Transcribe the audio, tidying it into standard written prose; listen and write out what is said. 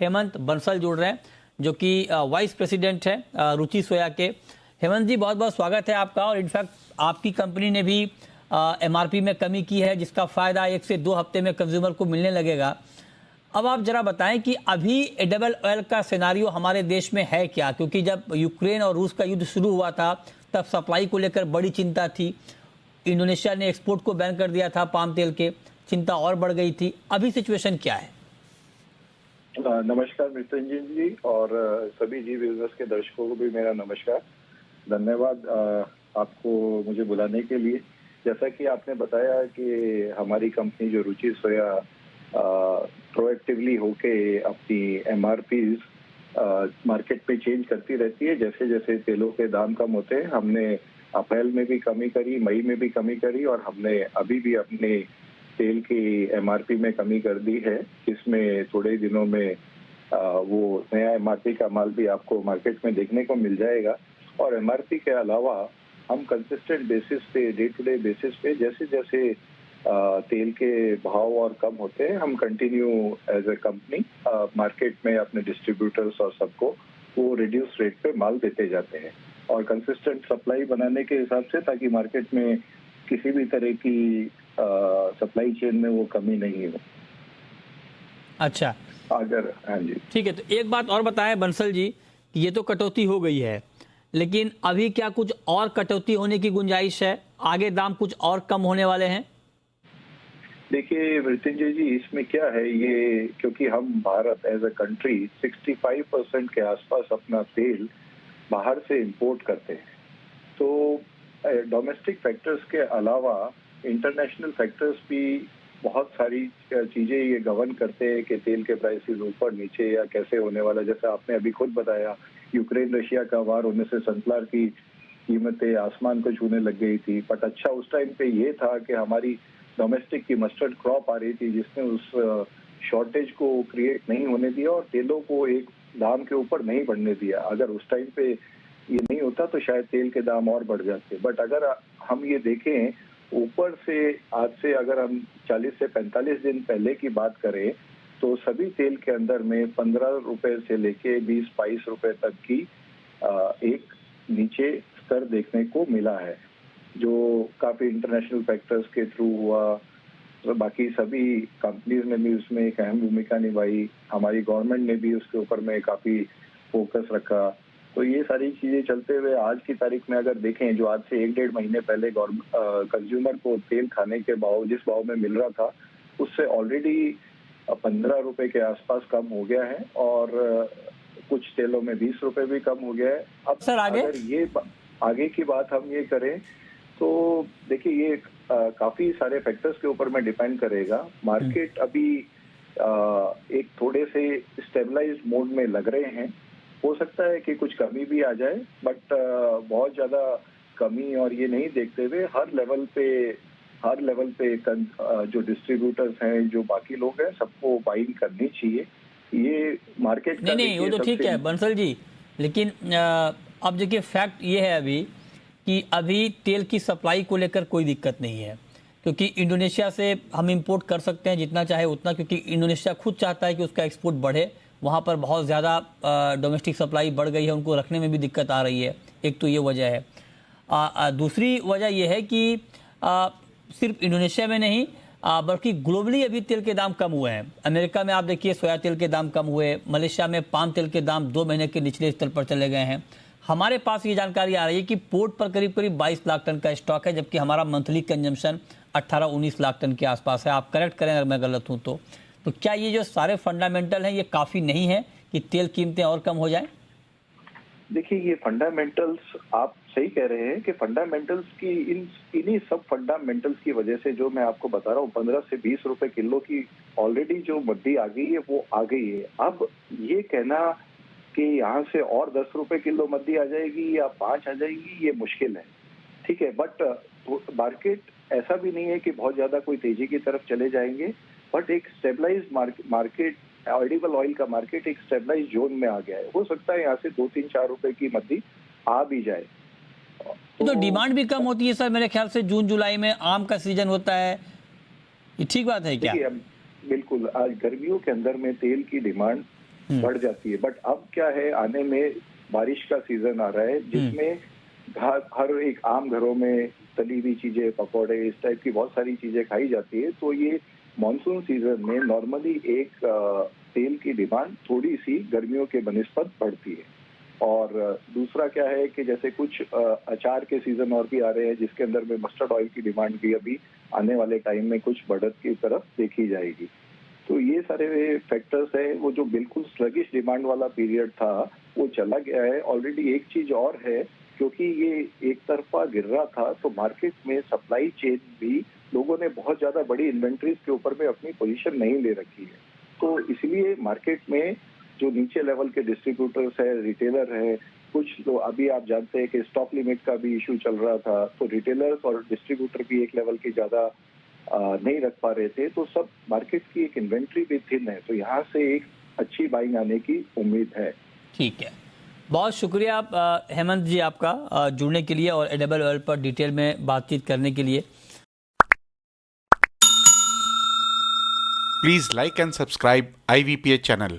हेमंत बंसल जुड़ रहे हैं, जो कि वाइस प्रेसिडेंट है रुचि सोया के। हेमंत जी, बहुत बहुत स्वागत है आपका। और इनफैक्ट आपकी कंपनी ने भी एमआरपी में कमी की है, जिसका फायदा 1 से 2 हफ्ते में कंज्यूमर को मिलने लगेगा। अब आप जरा बताएं कि अभी एडिबल ऑयल का सिनारियो हमारे देश में है क्या, क्योंकि जब यूक्रेन और रूस का युद्ध शुरू हुआ था तब सप्लाई को लेकर बड़ी चिंता थी। इंडोनेशिया ने एक्सपोर्ट को बैन कर दिया था पाम तेल के, चिंता और बढ़ गई थी। अभी सिचुएशन क्या है? नमस्कार मृत्युंजय जी, और सभी जी बिजनेस के दर्शकों को भी मेरा नमस्कार। धन्यवाद आपको मुझे बुलाने के लिए। जैसा कि आपने बताया कि हमारी कंपनी जो रुचि सोया प्रोएक्टिवली होके अपनी एमआरपीज मार्केट पे चेंज करती रहती है। जैसे जैसे तेलों के दाम कम होते हैं, हमने अप्रैल में भी कमी करी, मई में भी कमी करी, और हमने अभी भी अपने तेल की एमआरपी में कमी कर दी है। इसमें थोड़े दिनों में वो नया एमआरपी का माल भी आपको मार्केट में देखने को मिल जाएगा। और एमआरपी के अलावा हम कंसिस्टेंट बेसिस पे, डे टू डे बेसिस पे, जैसे जैसे तेल के भाव और कम होते हैं, हम continue as a company market में अपने डिस्ट्रीब्यूटर्स और सबको वो रिड्यूस रेट पे माल देते जाते हैं, और कंसिस्टेंट सप्लाई बनाने के हिसाब से, ताकि मार्केट में किसी भी तरह की सप्लाई चेन में वो कमी नहीं हो। अच्छा, अगर हाँ जी, ठीक है। तो एक बात और बताएं बंसल जी, कि ये तो कटौती हो गई है, लेकिन अभी क्या कुछ और कटौती होने की गुंजाइश है? आगे दाम कुछ और कम होने वाले हैं? देखिए मृत्युंजय जी, इसमें क्या है, ये क्योंकि हम भारत एज अ कंट्री 65% के आसपास अपना तेल बाहर से इंपोर्ट करते हैं, तो डोमेस्टिक फैक्टर्स के अलावा इंटरनेशनल फैक्टर्स भी बहुत सारी चीजें ये गवर्न करते हैं कि तेल के प्राइसेस ऊपर नीचे या कैसे होने वाला। जैसा आपने अभी खुद बताया, यूक्रेन रशिया का वार होने से सनफ्लावर की कीमतें आसमान को छूने लग गई थी। बट अच्छा, उस टाइम पे ये था कि हमारी डोमेस्टिक की मस्टर्ड क्रॉप आ रही थी, जिसने उस शॉर्टेज को क्रिएट नहीं होने दिया और तेलों को एक दाम के ऊपर नहीं बढ़ने दिया। अगर उस टाइम पे ये नहीं होता तो शायद तेल के दाम और बढ़ जाते। बट अगर हम ये देखें ऊपर से, आज से अगर हम 40 से 45 दिन पहले की बात करें, तो सभी तेल के अंदर में 15 रुपए से लेके 20-22 रुपए तक की एक नीचे स्तर देखने को मिला है, जो काफी इंटरनेशनल फैक्टर्स के थ्रू हुआ। तो बाकी सभी कंपनीज ने भी उसमें एक अहम भूमिका निभाई, हमारी गवर्नमेंट ने भी उसके ऊपर में काफी फोकस रखा। तो ये सारी चीजें चलते हुए आज की तारीख में अगर देखें, जो आज से 1-1.5 महीने पहले कंज्यूमर को तेल खाने के भाव जिस भाव में मिल रहा था, उससे ऑलरेडी 15 रुपए के आसपास कम हो गया है, और कुछ तेलों में 20 रुपए भी कम हो गया है। अब सर अगर ये आगे की बात हम ये करें, तो देखिए ये काफी सारे फैक्टर्स के ऊपर में डिपेंड करेगा। मार्केट अभी एक थोड़े से स्टेबलाइज्ड मोड में लग रहे हैं। हो सकता है कि कुछ कमी भी आ जाए, बट बहुत ज्यादा कमी और ये नहीं देखते हुए हर लेवल पे जो डिस्ट्रीब्यूटर्स हैं, जो बाकी लोग हैं, सबको बाइंग करनी चाहिए। ये मार्केट का नहीं, वो तो ठीक है बंसल जी, लेकिन अब देखिए फैक्ट ये है अभी कि अभी तेल की सप्लाई को लेकर कोई दिक्कत नहीं है, क्योंकि इंडोनेशिया से हम इंपोर्ट कर सकते हैं जितना चाहे उतना, क्योंकि इंडोनेशिया खुद चाहता है कि उसका एक्सपोर्ट बढ़े। वहाँ पर बहुत ज़्यादा डोमेस्टिक सप्लाई बढ़ गई है, उनको रखने में भी दिक्कत आ रही है। एक तो ये वजह है। दूसरी वजह यह है कि सिर्फ इंडोनेशिया में नहीं बल्कि ग्लोबली अभी तेल के दाम कम हुए हैं। अमेरिका में आप देखिए सोया तेल के दाम कम हुए, मलेशिया में पाम तेल के दाम 2 महीने के निचले स्तर पर चले गए हैं। हमारे पास ये जानकारी आ रही है कि पोर्ट पर करीब करीब 22 लाख टन का स्टॉक है, जबकि हमारा मंथली कंजम्पशन 18-19 लाख टन के आसपास है। आप करेक्ट करें अगर मैं गलत हूं तो क्या ये जो सारे फंडामेंटल हैं ये काफ़ी नहीं है कि तेल कीमतें और कम हो जाएं? देखिए, ये फंडामेंटल्स आप सही कह रहे हैं कि फंडामेंटल्स की इन्हीं सब फंडामेंटल्स की वजह से, जो मैं आपको बता रहा हूँ, 15 से 20 रुपए किलो की ऑलरेडी जो मंदी आ गई है, वो आ गई है। अब ये कहना कि यहाँ से और 10 रुपए किलो मंदी आ जाएगी या 5 आ जाएगी, ये मुश्किल है। ठीक है, बट मार्केट ऐसा भी नहीं है कि बहुत ज्यादा कोई तेजी की तरफ चले जाएंगे, बट एक स्टेबलाइज्ड मार्केट, एडिबल ऑयल का मार्केट एक स्टेबलाइज जोन में आ गया है। हो सकता है यहाँ से 2-3-4 रुपए की मंदी आ भी जाए। तो डिमांड भी कम होती है सर, मेरे ख्याल से जून जुलाई में आम का सीजन होता है, ये ठीक बात है क्या? देखिए, बिल्कुल, आज गर्मियों के अंदर में तेल की डिमांड बढ़ जाती है। बट अब क्या है, आने में बारिश का सीजन आ रहा है जिसमें हर एक आम घरों में तली हुई चीजें, पकौड़े, इस टाइप की बहुत सारी चीजें खाई जाती है। तो ये मॉनसून सीजन में नॉर्मली एक तेल की डिमांड थोड़ी सी गर्मियों के बनिस्बत बढ़ती है। और दूसरा क्या है कि जैसे कुछ अचार के सीजन और भी आ रहे हैं जिसके अंदर में मस्टर्ड ऑयल की डिमांड भी अभी आने वाले टाइम में कुछ बढ़त की तरफ देखी जाएगी। तो ये सारे फैक्टर्स है। वो जो बिल्कुल स्लगिश डिमांड वाला पीरियड था वो चला गया है ऑलरेडी। एक चीज और है, क्योंकि ये एक तरफा गिर रहा था तो मार्केट में सप्लाई चेन भी लोगों ने बहुत ज्यादा बड़ी इन्वेंट्रीज के ऊपर में अपनी पोजीशन नहीं ले रखी है। तो इसलिए मार्केट में जो नीचे लेवल के डिस्ट्रीब्यूटर्स है, रिटेलर है, कुछ तो अभी आप जानते हैं कि स्टॉक लिमिट का भी इशू चल रहा था, तो रिटेलर्स और डिस्ट्रीब्यूटर भी एक लेवल की ज्यादा नहीं रख पा रहे थे। तो सब मार्केट की एक इन्वेंट्री भी थिन है। तो यहाँ से एक अच्छी बाइंग आने की उम्मीद है। ठीक है, बहुत शुक्रिया आप हेमंत जी आपका जुड़ने के लिए और एडिबल ऑयल पर डिटेल में बातचीत करने के लिए। Please like and subscribe IVPA channel.